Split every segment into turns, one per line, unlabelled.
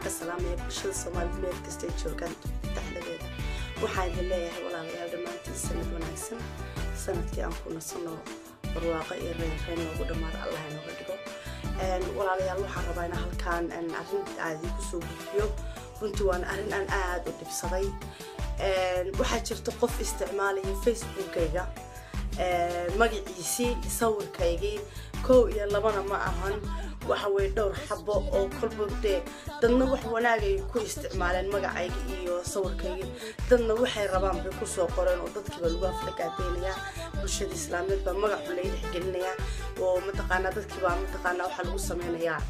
كسلامي بشل صومال ميل كستي جوجان تحلقيدا waxaan leeyahay walaalayaal dhamaantii sanad wanaagsan sanadkii aan ku nasano barwaaqo iyo reereen ugu dhamaad Allah inoo dhigo walaalayaal waxaan rabaa in halkaan arrin aad ku soo gudbiyo runtii waan arrin aan aad u dhibsaday waxa jirta qof isticmaalaya Facebook-kayga magaciisi sawirkaygii koow iyo labana ma ahan waxa way dhowr xabo oo kolbode dadna wax wanaagay ku isticmaaleen magacayga iyo sawirkayga dadna waxay rabaan bay ku soo qoreen oo dadkiiba lagu aflagaadeynaya bulshada islaamiyad ba magac u leeyahay gelinaya oo mataqaana dadkiiba mataqaana waxa lagu sameeyaa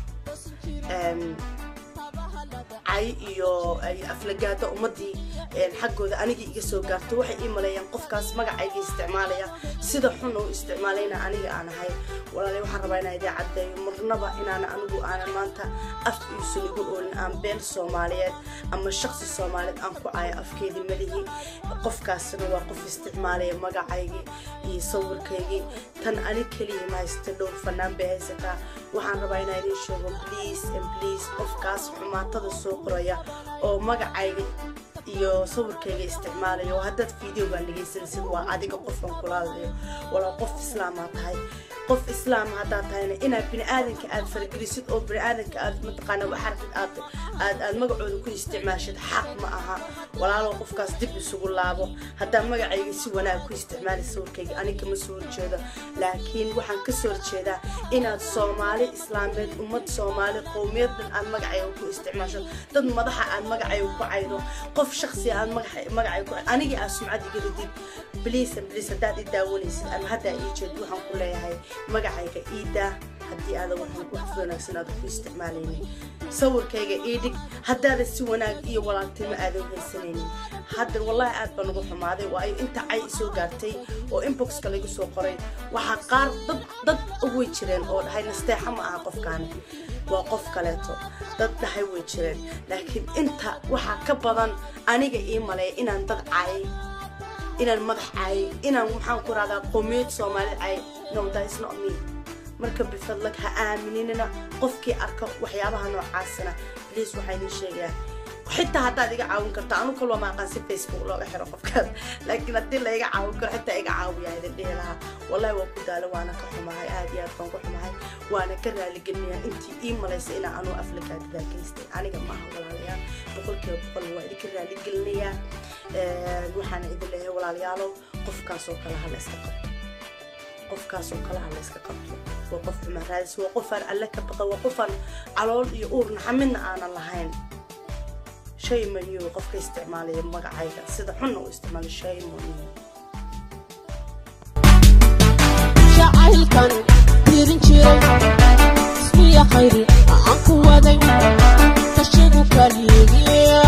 ay iyo ay aflagaada ummadii xaqooda aniga iga soo gaarto waxay ii maleeyaan qofkaas magacayga isticmaalaya sida xun oo isticmaalayna aniga aan ahay walaalay waxaan rabaa inaan idin cadeeyo marnaba inaan anigu aan maanta af isugu oolin aan beel Soomaaliyeed ama shakhsi Soomaaliyeed aan ku ay afkeedii malihi qofkaasna waa qof isticmaalaya magacayga iyo sawirkayga tan aniga kaliya ma haysto dhowr fanaan bay haysataa waxaan rabaa inaan idin sheego please qofkaas xumaatada soo qoraya oo magacayga iyo sawirkayga isticmaalayo haddaad video-gan dhageysanaysid waa adiga qofkan kula hadlayo wala qof islaam ah tahay qof islaam hadda tahayna ina bini aadanka aad fargelisid oo bini aadanka aad mataqaana waxarfid aad magacooda ku isticmaashid xaq ma aha walaalo qofkaas dib isugu laabo hadda magacayga si wanaag ku isticmaali sawirkayga aniga ma soo jeedo laakiin waxaan ka soo jeedaa inaad Soomaali islaameed ummad Soomaali qowmiyadan aad magacayga ku isticmaasho dad madaxa aad magacayga ku caydo qof shakhsi aad magacayga aniga aad sumcadiga ridid please hadaad i daawanaysid ama hadda ii jeed waxaan ku leeyahay magacayga iida hadii aad wax wanaagsan aad ku isticmaalaynin sawirkayga iidig haddaad si wanaag iyo walaaltimo aad u haysanaynin hadda wallahi aad baan ugu xumaaday waa inta ay soo gaartay oo inbox-ka lagu soo qoray waxa qaar dad ugu jireen oo dhahay nasteexa ma aha qofkaan waa qof kaleeto dad dhahay way jireen laakiin inta waxa ka badan aniga ii maleey inaan dad caay inaan madax caay inaan waxaan ku raadaa qowmiyad Soomaali caay no that is not me marka bifadlak ha aaminina qofkii arka waxyaabaha noocaasna please waxay idin sheegaa xitaa haddaad iga caawin karto anu kala ma aqaan si Facebook looga xiro qofkaas laakiin hadii la iga caawin karo xitaa iga caawiyaa idin dheelaha wallahi waa ku daalo waana ka xumahay aad iyo aad baan ku xumahay waana ka raali gelinayaa intii ii maleysay inaan anu aflagaada geystay aniga ma aha walaalayaal boqolkiiba waa idin ka raali gelinayaa waxaan idin leeyahay walaalayaal qofkaas oo kala hal iska qabto qofkaas oo kala hal iska qabto waa qof ma raadis waa qof aan alla ka baqa waa qof aan calool iyo uur naxamina aan lahayn shay ma yihiin qofka isticmaalaya magacayga sida xun oo isticmaal shay ma yihiin jacaylkan tirin jiray ismiya khayri aan ku waday tashigu kaliya